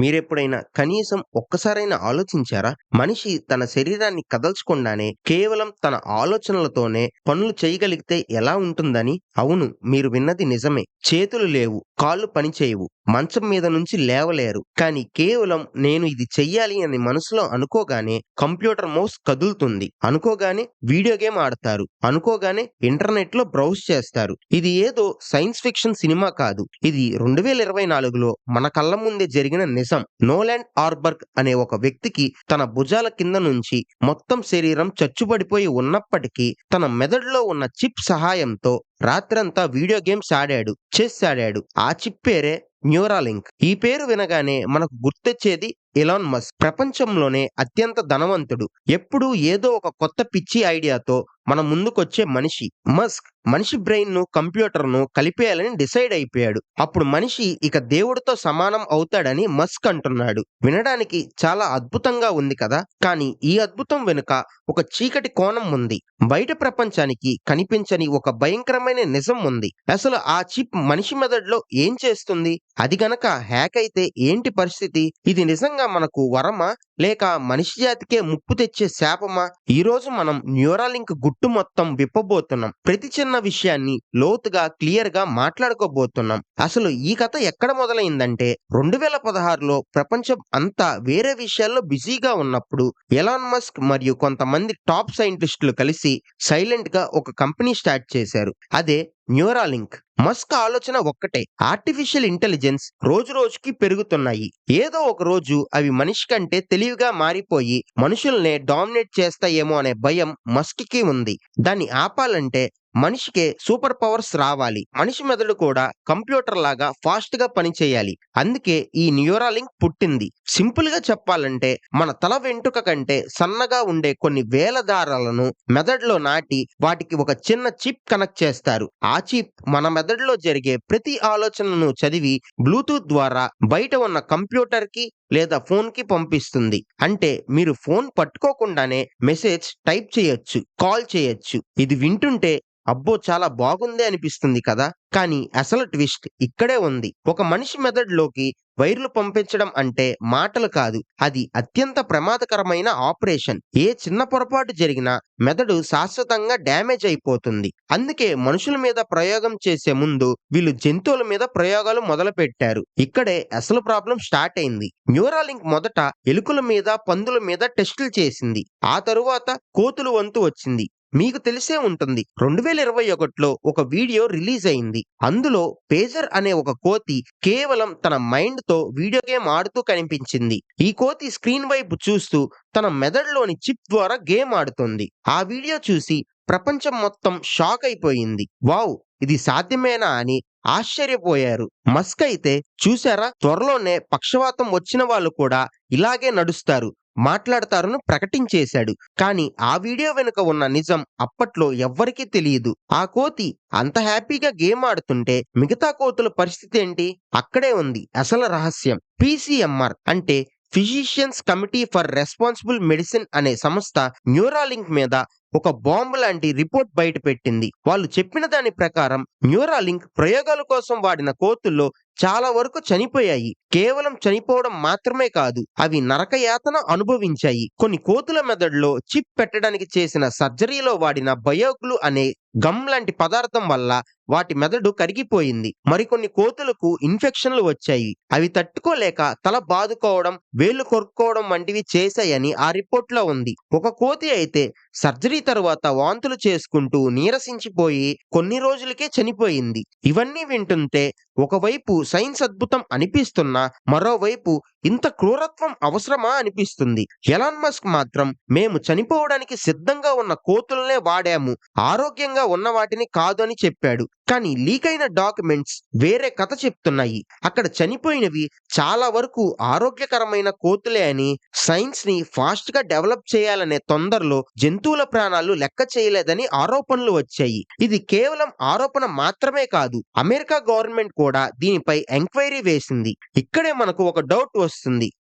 మీరెప్పుడైనా కనీసం ఒక్కసారైనా ఆలోచించారా? మనిషి తన శరీరాన్ని కదల్చకుండానే కేవలం తన ఆలోచనలతోనే పనులు చేయగలిగితే ఎలా ఉంటుందని? అవును, మీరు విన్నది నిజమే. చేతులు లేవు, కాళ్ళు పనిచేయవు, మంచం మీద నుంచి లేవలేరు. కానీ కేవలం నేను ఇది చెయ్యాలి అని మనసులో అనుకోగానే కంప్యూటర్ మౌస్ కదులుతుంది. అనుకోగానే వీడియో గేమ్ ఆడతారు. అనుకోగానే ఇంటర్నెట్‌లో బ్రౌజ్ చేస్తారు. ఇది ఏదో సైన్స్ ఫిక్షన్ సినిమా కాదు. ఇది 2024లో మన కళ్ళ ముందే జరిగిన నిజం. నోలాన్ ఆర్బర్గ్ అనే ఒక వ్యక్తికి తన భుజాల కింద నుంచి మొత్తం శరీరం చచ్చుబడిపోయి ఉన్నప్పటికీ తన మెదడులో ఉన్న చిప్ సహాయంతో రాత్రంతా వీడియో గేమ్స్ ఆడాడు, చెస్ ఆడాడు. ఆ చిప్ పేరే న్యూరాలింక్. ఈ పేరు వినగానే మనకు గుర్తొచ్చేది ఎలాన్ మస్క్. ప్రపంచంలోనే అత్యంత ధనవంతుడు. ఎప్పుడూ ఏదో ఒక కొత్త పిచ్చి ఐడియాతో మన ముందుకొచ్చే మనిషి. మస్క్ మనిషి బ్రెయిన్ ను కంప్యూటర్ ను కలిపేయాలని డిసైడ్ అయిపోయాడు. అప్పుడు మనిషి ఇక దేవుడితో సమానం అవుతాడని మస్క్ అంటున్నాడు. వినడానికి చాలా అద్భుతంగా ఉంది కదా! కానీ ఈ అద్భుతం వెనుక ఒక చీకటి కోణం ఉంది. బయట ప్రపంచానికి కనిపించని ఒక భయంకరమైన నిజం ఉంది. అసలు ఆ చిప్ మనిషి మెదడులో ఏం చేస్తుంది? అది గనక హ్యాక్ అయితే ఏంటి పరిస్థితి? ఇది నిజంగా మనకు వరమా? లేక మనిషి జాతికే ముప్పు తెచ్చే శాపమా? ఈరోజు మనం న్యూరాలింక్ గుట్టు మొత్తం విప్పబోతున్నాం. ప్రతి చిన్న విషయాన్ని లోతుగా క్లియర్ గా మాట్లాడుకోబోతున్నాం. అసలు ఈ కథ ఎక్కడ మొదలైందంటే 2016లో ప్రపంచం అంతా వేరే విషయాల్లో బిజీగా ఉన్నప్పుడు ఎలాన్ మస్క్ మరియు కొంతమంది టాప్ సైంటిస్టులు కలిసి సైలెంట్ గా ఒక కంపెనీ స్టార్ట్ చేశారు. అదే న్యూరాలింక్. మస్క్ ఆలోచన ఒక్కటే, ఆర్టిఫిషియల్ ఇంటెలిజెన్స్ రోజు రోజుకి పెరుగుతున్నాయి. ఏదో ఒక రోజు అవి మనిషి కంటే తెలివిగా మారిపోయి మనుషుల్నే డామినేట్ చేస్తాయేమో అనే భయం మస్క్ కి ఉంది. దాన్ని ఆపాలంటే మనిషికే సూపర్ పవర్స్ రావాలి. మనిషి మెదడు కూడా కంప్యూటర్ లాగా ఫాస్ట్ గా పనిచేయాలి. అందుకే ఈ న్యూరాలింక్ పుట్టింది. సింపుల్ గా చెప్పాలంటే మన తల వెంట్రుక కంటే సన్నగా ఉండే కొన్ని వేల దారాలను మెదడులో నాటి వాటికి ఒక చిన్న చిప్ కనెక్ట్ చేస్తారు. ఆ చిప్ మన మెదడులో జరిగే ప్రతి ఆలోచనను చదివి బ్లూటూత్ ద్వారా బయట ఉన్న కంప్యూటర్ కి లేదా ఫోన్ కి పంపిస్తుంది. అంటే మీరు ఫోన్ పట్టుకోకుండానే మెసేజ్ టైప్ చేయొచ్చు, కాల్ చేయొచ్చు. ఇది వింటుంటే అబ్బో చాలా బాగుందే అనిపిస్తుంది కదా! కానీ అసలు ట్విస్ట్ ఇక్కడే ఉంది. ఒక మనిషి మెదడులోకి వైర్లు పంపించడం అంటే మాటలు కాదు. అది అత్యంత ప్రమాదకరమైన ఆపరేషన్. ఏ చిన్న పొరపాటు జరిగినా మెదడు శాశ్వతంగా డ్యామేజ్ అయిపోతుంది. అందుకే మనుషుల మీద ప్రయోగం చేసే ముందు వీళ్ళు జంతువుల మీద ప్రయోగాలు మొదలుపెట్టారు. ఇక్కడే అసలు ప్రాబ్లం స్టార్ట్ అయింది. న్యూరాలింక్ మొదట ఎలుకల మీద, పందుల మీద టెస్టులు చేసింది. ఆ తరువాత కోతుల వంతు వచ్చింది. మీకు తెలిసే ఉంటుంది, 2021లో ఒక వీడియో రిలీజ్ అయింది. అందులో పేజర్ అనే ఒక కోతి కేవలం తన మైండ్ తో వీడియో గేమ్ ఆడుతూ కనిపించింది. ఈ కోతి స్క్రీన్ వైపు చూస్తూ తన మెదడులోని చిప్ ద్వారా గేమ్ ఆడుతుంది. ఆ వీడియో చూసి ప్రపంచం మొత్తం షాక్ అయిపోయింది. వావ్, ఇది సాధ్యమేనా అని ఆశ్చర్యపోయారు. మస్క్ అయితే చూసారా, త్వరలోనే పక్షవాతం వచ్చిన వాళ్ళు కూడా ఇలాగే నడుస్తారు, మాట్లాడతారని ప్రకటించేశాడు. కానీ ఆ వీడియో వెనుక ఉన్న నిజం అప్పట్లో ఎవ్వరికీ తెలియదు. ఆ కోతి అంత హ్యాపీగా గేమ్ ఆడుతుంటే మిగతా కోతుల పరిస్థితి ఏంటి? అక్కడే ఉంది అసలు రహస్యం. పీసీఎంఆర్ అంటే physicians committee for responsible medicine అనే సంస్థ న్యూరాలింక్ మీద ఒక బాంబు లాంటి రిపోర్ట్ బయట పెట్టింది. వాళ్ళు చెప్పిన దాని ప్రకారం న్యూరాలింక్ ప్రయోగాల కోసం వాడిన కోతుల్లో చాలా వరకు చనిపోయాయి. కేవలం చనిపోవడం మాత్రమే కాదు, అవి నరకయాతన అనుభవించాయి. కొన్ని కోతుల మెదడులో చిప్ పెట్టడానికి చేసిన సర్జరీలో వాడిన బయోగ్లు అనే గమ్ లాంటి పదార్థం వల్ల వాటి మెదడు కరిగిపోయింది. మరికొన్ని కోతులకు ఇన్ఫెక్షన్లు వచ్చాయి. అవి తట్టుకోలేక తల బాదుకోవడం, వేళ్లు కొరుక్కోవడం వంటివి చేశాయని ఆ రిపోర్ట్ లో ఉంది. ఒక కోతి అయితే సర్జరీ తరువాత వాంతులు చేసుకుంటూ నీరసించిపోయి కొన్ని రోజులకే చనిపోయింది. ఇవన్నీ వింటుంటే ఒకవైపు సైన్స్ అద్భుతం అనిపిస్తున్నా మరోవైపు ఇంత క్రూరత్వం అవసరమా అనిపిస్తుంది. ఎలాన్ మస్క్ మాత్రం మేము చనిపోవడానికి సిద్ధంగా ఉన్న కోతులనే వాడాము, ఆరోగ్యంగా ఉన్న వాటిని కాదు అని చెప్పాడు. కానీ లీక్ అయిన డాక్యుమెంట్స్ వేరే కథ చెప్తున్నాయి. అక్కడ చనిపోయినవి చాలా వరకు ఆరోగ్యకరమైన కోతులే అని, సైన్స్ ని ఫాస్ట్ గా డెవలప్ చేయాలనే తొందరలో జంతువుల ప్రాణాలు లెక్క చేయలేదని ఆరోపణలు వచ్చాయి. ఇది కేవలం ఆరోపణ మాత్రమే కాదు, అమెరికా గవర్నమెంట్ కూడా దీనిపై ఎంక్వైరీ వేసింది. ఇక్కడే మనకు ఒక డౌట్ వస్తుంది.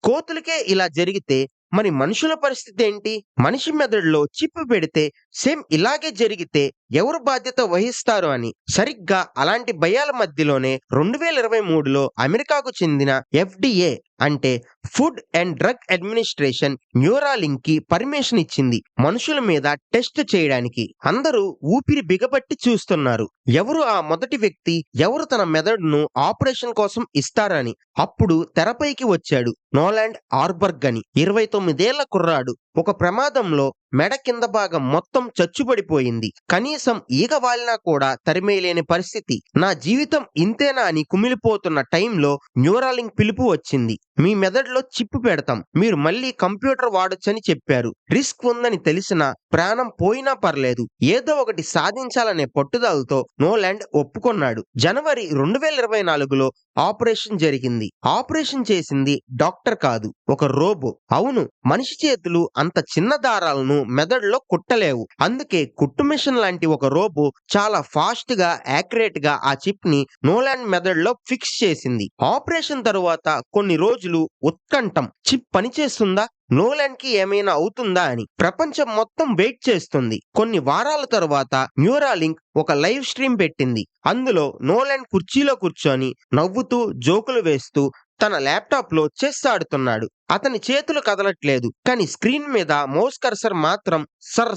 కోతులకే ఇలా జరిగితే మరి మనుషుల పరిస్థితి ఏంటి? మనిషి మెదడులో చిప్ పెడితే సేమ్ ఇలాగే జరిగితే ఎవరు బాధ్యత వహిస్తారు అని. సరిగ్గా అలాంటి భయాల మధ్యలోనే 2023లో అమెరికాకు చెందిన FDA అంటే food and drug administration Neuralink కి పర్మిషన్ ఇచ్చింది మనుషుల మీద టెస్ట్ చేయడానికి. అందరూ ఊపిరి బిగపట్టి చూస్తున్నారు. ఎవరు ఆ మొదటి వ్యక్తి? ఎవరు తన మెదడును ఆపరేషన్ కోసం ఇస్తారని. అప్పుడు తెరపైకి వచ్చాడు నోలాండ్ ఆర్బర్గ్ అని. 29 ఏళ్ల కుర్రాడు. ఒక ప్రమాదంలో మెడ కింద భాగం మొత్తం చచ్చుబడిపోయింది. కనీసం ఈగ వాలినా కూడా తరిమేయలేని పరిస్థితి. నా జీవితం ఇంతేనా అని కుమిలిపోతున్న టైంలో న్యూరాలింక్ పిలుపు వచ్చింది. మీ మెదడులో చిప్ పెడతాం, మీరు మళ్ళీ కంప్యూటర్ వాడొచ్చని చెప్పారు. రిస్క్ ఉందని తెలిసినా ప్రాణం పోయినా పర్లేదు, ఏదో ఒకటి సాధించాలనే పట్టుదలతో నోలాండ్ ఒప్పుకున్నాడు. జనవరి 2024లో ఆపరేషన్ జరిగింది. ఆపరేషన్ చేసింది డాక్టర్ కాదు, ఒక రోబో. అవును, మనిషి చేతులు అంత చిన్న దారాలను మెదడులో కుట్టలేవు. అందుకే కుట్టు మిషన్ లాంటి ఒక రోబో చాలా ఫాస్ట్ గా, యాక్యురేట్ గా ఆ చిప్ ని నోలాండ్ మెదడులో ఫిక్స్ చేసింది. ఆపరేషన్ తరువాత కొన్ని రోజులు ఉత్కంఠం. చిప్ పనిచేస్తుందా, నోలాండ్ కి ఏమైనా అవుతుందా అని ప్రపంచం మొత్తం వెయిట్ చేస్తుంది. కొన్ని వారాల తరువాత న్యూరాలింక్ ఒక లైవ్ స్ట్రీమ్ పెట్టింది. అందులో నోలాండ్ కుర్చీలో కూర్చొని నవ్వుతూ జోకులు వేస్తూ తన ల్యాప్టాప్ లో చెస్ ఆడుతున్నాడు. అతని చేతులు కదలట్లేదు, కానీ స్క్రీన్ మీద మౌస్ కర్సర్ మాత్రం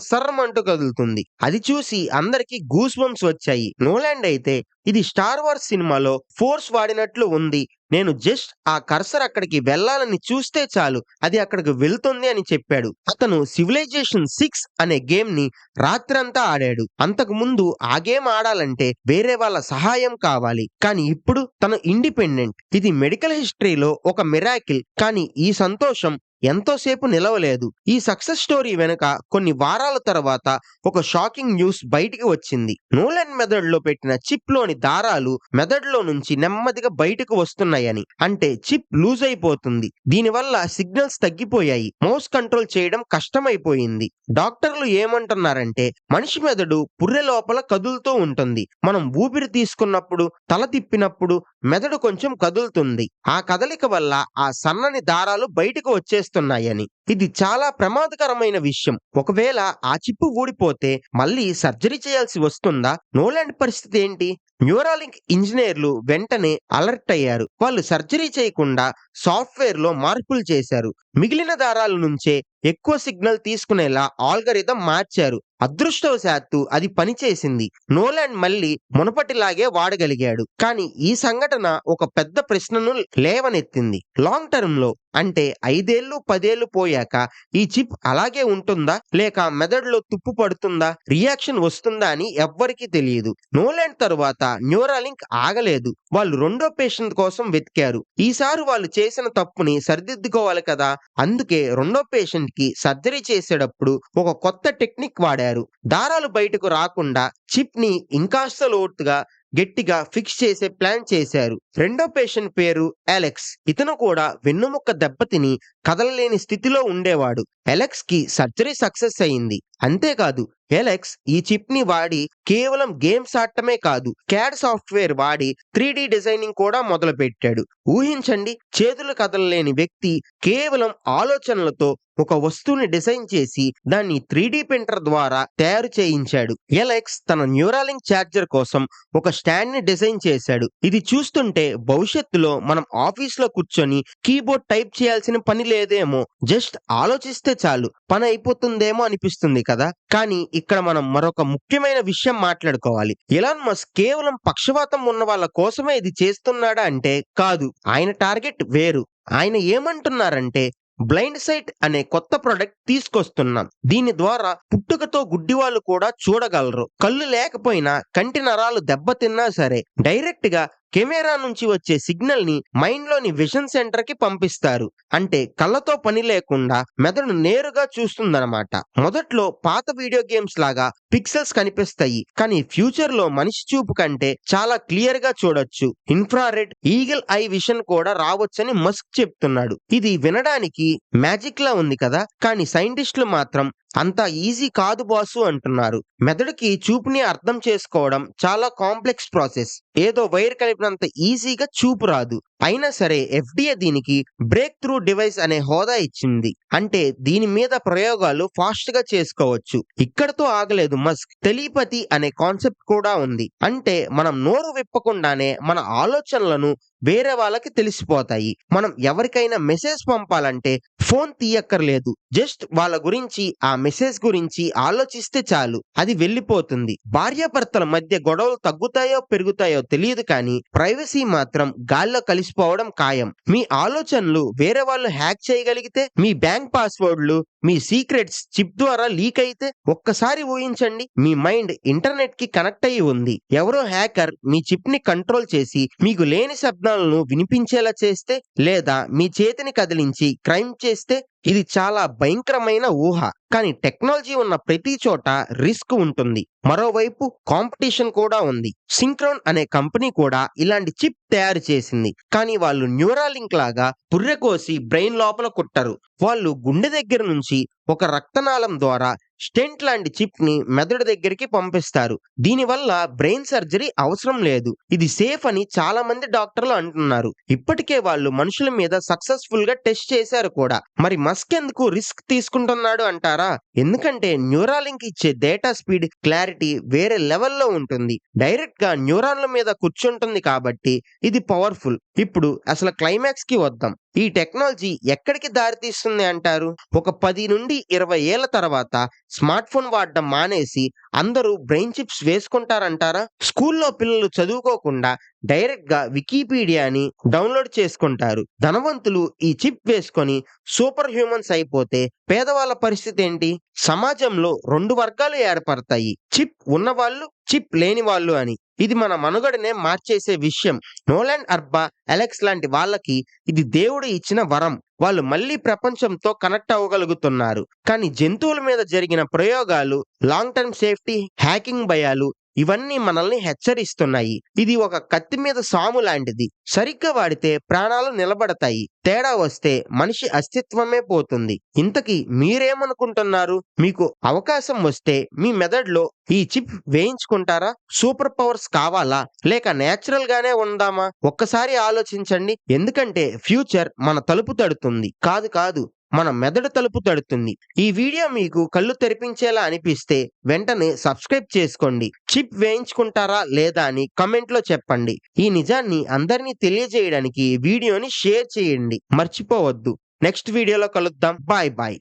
సర్రమంటూ కదులుతుంది. అది చూసి అందరికి గూస్ బంప్స్ వచ్చాయి. నోలాండ్ అయితే ఇది స్టార్ వార్స్ సినిమాలో ఫోర్స్ వాడినట్లు ఉంది, నేను జస్ట్ ఆ కర్సర్ అక్కడికి వెళ్ళాలని చూస్తే చాలు అది అక్కడికి వెళ్తుంది అని చెప్పాడు. అతను సివిలైజేషన్ 6 అనే గేమ్ ని రాత్రంతా ఆడాడు. అంతకు ముందు ఆ గేమ్ ఆడాలంటే వేరే వాళ్ళ సహాయం కావాలి, కానీ ఇప్పుడు తను ఇండిపెండెంట్. ఇది మెడికల్ హిస్టరీలో ఒక మిరాకిల్. కానీ ఈ సంతోషం ఎంతోసేపు నిలవలేదు. ఈ సక్సెస్ స్టోరీ వెనుక కొన్ని వారాల తర్వాత ఒక షాకింగ్ న్యూస్ బయటికి వచ్చింది. నోలాండ్ మెదడులో పెట్టిన చిప్ లోని దారాలు మెదడులో నుంచి నెమ్మదిగా బయటకు వస్తున్నాయని. అంటే చిప్ లూజ్ అయిపోతుంది. దీనివల్ల సిగ్నల్స్ తగ్గిపోయాయి. మౌస్ కంట్రోల్ చేయడం కష్టమైపోయింది. డాక్టర్లు ఏమంటున్నారంటే మనిషి మెదడు పుర్రె లోపల కదులుతూ ఉంటుంది. మనం ఊపిరి తీసుకున్నప్పుడు, తల తిప్పినప్పుడు మెదడు కొంచెం కదులుతుంది. ఆ కదలిక వల్ల ఆ సన్నని దారాలు బయటకు వచ్చేస్తున్నాయని. ఇది చాలా ప్రమాదకరమైన విషయం. ఒకవేళ ఆ చిప్పు ఊడిపోతే మళ్ళీ సర్జరీ చేయాల్సి వస్తుందా? నోలాండ్ పరిస్థితి ఏంటి? న్యూరాలింక్ ఇంజనీర్లు వెంటనే అలర్ట్ అయ్యారు. వాళ్ళు సర్జరీ చేయకుండా సాఫ్ట్వేర్ లో మార్పులు చేశారు. మిగిలిన దారాల నుంచే ఎక్కువ సిగ్నల్ తీసుకునేలా ఆల్గరిథం మార్చారు. అదృష్టవశాత్తు అది పనిచేసింది. నోలాండ్ మళ్ళీ మునపటిలాగే వాడగలిగాడు. కానీ ఈ సంఘటన ఒక పెద్ద ప్రశ్నను లేవనెత్తింది. లాంగ్ టర్మ్ లో, అంటే 5 ఏళ్ళు 10 ఏళ్ళు పోయాక ఈ చిప్ అలాగే ఉంటుందా, లేక మెదడులో తుప్పు పడుతుందా, రియాక్షన్ వస్తుందా అని ఎవ్వరికీ తెలియదు. నోలాండ్ తరువాత న్యూరాలింక్ ఆగలేదు. వాళ్ళు రెండో పేషెంట్ కోసం వెతికారు. ఈసారి వాళ్ళు చేసిన తప్పుని సరిదిద్దుకోవాలి కదా. అందుకే రెండో పేషెంట్ కి సర్జరీ చేసేటప్పుడు ఒక కొత్త టెక్నిక్ వాడారు. దారాలు బయటకు రాకుండా చిప్ ని ఇంకాస్త లోతుగా గట్టిగా ఫిక్స్ చేసే ప్లాన్ చేశారు. రెండో పేషెంట్ పేరు అలెక్స్. ఇతను కూడా వెన్నుముక్క దెబ్బతిని కదలలేని స్థితిలో ఉండేవాడు. అలెక్స్ కి సర్జరీ సక్సెస్ అయింది. అంతేకాదు, అలెక్స్ ఈ చిప్ ని వాడి కేవలం గేమ్స్ ఆడటమే కాదు, క్యాడ్ సాఫ్ట్వేర్ వాడి 3D డిజైనింగ్ కూడా మొదలు పెట్టాడు. ఊహించండి, చేతులు కదలలేని వ్యక్తి కేవలం ఆలోచనలతో ఒక వస్తువుని డిజైన్ చేసి దాన్ని 3D ప్రింటర్ ద్వారా తయారు చేయించాడు. అలెక్స్ తన న్యూరాలింక్ ఛార్జర్ కోసం ఒక స్టాండ్ ని డిజైన్ చేశాడు. ఇది చూస్తుంటే భవిష్యత్తులో మనం ఆఫీస్ లో కూర్చొని కీబోర్డ్ టైప్ చేయాల్సిన పని లేదేమో, జస్ట్ ఆలోచిస్తే చాలు పని అయిపోతుందేమో అనిపిస్తుంది కదా. కానీ ఇక్కడ మనం మరొక ముఖ్యమైన విషయం మాట్లాడుకోవాలి. ఎలాన్ మస్క్ కేవలం పక్షవాతం ఉన్న వాళ్ళ కోసమే ఇది చేస్తున్నాడా అంటే కాదు. ఆయన టార్గెట్ వేరు. ఆయన ఏమంటున్నారంటే బ్లైండ్ సైట్ అనే కొత్త ప్రొడక్ట్ తీసుకొస్తున్నాం. దీని ద్వారా పుట్టుకతో గుడ్డి వాళ్ళు కూడా చూడగలరు. కళ్ళు లేకపోయినా, కంటి నరాలు దెబ్బతిన్నా సరే డైరెక్ట్ గా కెమెరా నుంచి వచ్చే సిగ్నల్ ని మైండ్ లోని విజన్ సెంటర్ కి పంపిస్తారు. అంటే కళ్ళతో పని లేకుండా మెదడు నేరుగా చూస్తుందన్నమాట. మొదట్లో పాత వీడియో గేమ్స్ లాగా పిక్సెల్స్ కనిపిస్తాయి, కానీ ఫ్యూచర్ లో మనిషి చూపు కంటే చాలా క్లియర్ గా చూడొచ్చు. ఇన్ఫ్రారెడ్, ఈగిల్ ఐ విషన్ కూడా రావచ్చని మస్క్ చెప్తున్నాడు. ఇది వినడానికి మ్యాజిక్ లా ఉంది కదా, కానీ సైంటిస్టులు మాత్రం అంత ఈజీ కాదు బాసు అంటున్నారు. మెదడుకి చూపుని అర్థం చేసుకోవడం చాలా కాంప్లెక్స్ ప్రాసెస్. ఏదో వైర్ కలిపినంత ఈజీగా చూపు రాదు. అయినా సరే ఎఫ్‌డిఏ దీనికి బ్రేక్ త్రూ డివైస్ అనే హోదా ఇచ్చింది. అంటే దీని మీద ప్రయోగాలు ఫాస్ట్‌గా చేసుకోవచ్చు. ఇక్కడితో ఆగలేదు మస్క్. టెలిపతి అనే కాన్సెప్ట్ కూడా ఉంది. అంటే మనం నోరు విప్పకుండానే మన ఆలోచనలను వేరే వాళ్ళకి తెలిసిపోతాయి. మనం ఎవరికైనా మెసేజ్ పంపాలంటే ఫోన్ తీయక్కర్లేదు. జస్ట్ వాళ్ళ గురించి ఆ మెసేజ్ గురించి ఆలోచిస్తే చాలు. అది వెళ్ళిపోతుంది. భార్యాభర్తల మధ్య గొడవలు తగ్గుతాయో పెరుగుతాయో తెలియదు కానీ ప్రైవసీ మాత్రం గాల్లో కలిసిపోవడం ఖాయం. మీ ఆలోచనలు వేరే వాళ్ళు హ్యాక్ చేయగలిగితే, మీ బ్యాంక్ పాస్వర్డ్లు, మీ సీక్రెట్స్ చిప్ ద్వారా లీక్ అయితే ఒక్కసారి ఊహించండి. మీ మైండ్ ఇంటర్నెట్ కి కనెక్ట్ అయి ఉంది. ఎవరో హ్యాకర్ మీ చిప్ ని కంట్రోల్ చేసి మీకు లేని శబ్దాలను వినిపించేలా చేస్తే, లేదా మీ చేతిని కదిలించి క్రైమ్ చేస్తే ఇది చాలా భయంకరమైన ఊహ. కానీ టెక్నాలజీ ఉన్న ప్రతి చోట రిస్క్ ఉంటుంది. మరోవైపు కాంపిటీషన్ కూడా ఉంది. సింక్రోన్ అనే కంపెనీ కూడా ఇలాంటి చిప్ తయారు చేసింది. కానీ వాళ్ళు న్యూరాలింక్ లాగా పుర్రె కోసి బ్రెయిన్ లోపల కుట్టరు. వాళ్ళు గుండె దగ్గర నుంచి ఒక రక్తనాళం ద్వారా స్టెంట్ లాంటి చిప్ ని మెదడు దగ్గరికి పంపిస్తారు. దీనివల్ల బ్రెయిన్ సర్జరీ అవసరం లేదు. ఇది సేఫ్ అని చాలా మంది డాక్టర్లు అంటున్నారు. ఇప్పటికే వాళ్ళు మనుషుల మీద సక్సెస్ఫుల్ గా టెస్ట్ చేశారు కూడా. మరి మస్క్ ఎందుకు రిస్క్ తీసుకుంటున్నాడు అంటారా? ఎందుకంటే న్యూరాలింక్ ఇచ్చే డేటా స్పీడ్, క్లారిటీ వేరే లెవెల్లో ఉంటుంది. డైరెక్ట్ గా న్యూరాన్ల మీద కూర్చుంటుంది కాబట్టి ఇది పవర్ఫుల్. ఇప్పుడు అసలు క్లైమాక్స్ కి వద్దాం. ఈ టెక్నాలజీ ఎక్కడికి దారితీస్తుంది అంటారు? ఒక 10 నుండి 20 ఏళ్ల తర్వాత స్మార్ట్ ఫోన్ వాడడం మానేసి అందరూ బ్రెయిన్ చిప్స్ వేసుకుంటారంటారా? స్కూల్లో పిల్లలు చదువుకోకుండా డైరెక్ట్ గా వికీపీడియాని డౌన్లోడ్ చేసుకుంటారు. ధనవంతులు ఈ చిప్ వేసుకొని సూపర్ హ్యూమన్స్ అయిపోతే పేదవాళ్ళ పరిస్థితి ఏంటి? సమాజంలో 2 వర్గాలు ఏర్పడతాయి. చిప్ ఉన్నవాళ్ళు, చిప్ లేని వాళ్ళు అని. ఇది మన మనుగడనే మార్చేసే విషయం. నోలాన్ అర్బా, అలెక్స్ లాంటి వాళ్ళకి ఇది దేవుడు ఇచ్చిన వరం. వాళ్ళు మళ్ళీ ప్రపంచంతో కనెక్ట్ అవ్వగలుగుతున్నారు. కానీ జంతువుల మీద జరిగిన ప్రయోగాలు, లాంగ్ టర్మ్ సేఫ్టీ, హ్యాకింగ్ భయాలు ఇవన్నీ మనల్ని హెచ్చరిస్తున్నాయి. ఇది ఒక కత్తి మీద సాము లాంటిది. సరిగ్గా వాడితే ప్రాణాలు నిలబడతాయి. తేడా వస్తే మనిషి అస్తిత్వమే పోతుంది. ఇంతకీ మీరేమనుకుంటున్నారు? మీకు అవకాశం వస్తే మీ మెదడులో ఈ చిప్ వేయించుకుంటారా? సూపర్ పవర్స్ కావాలా? లేక నేచురల్ గానే ఉందామా? ఒక్కసారి ఆలోచించండి. ఎందుకంటే ఫ్యూచర్ మన తలుపు తడుతుంది. కాదు, మన మెదడు తలుపు తడుతుంది. ఈ వీడియో మీకు కళ్ళు తెరిపించేలా అనిపిస్తే వెంటనే సబ్స్క్రైబ్ చేసుకోండి. చిప్ వేయించుకుంటారా లేదా అని కమెంట్ లో చెప్పండి. ఈ నిజాన్ని అందరినీ తెలియజేయడానికి వీడియోని షేర్ చేయండి. మర్చిపోవద్దు. నెక్స్ట్ వీడియోలో కలుద్దాం. బాయ్.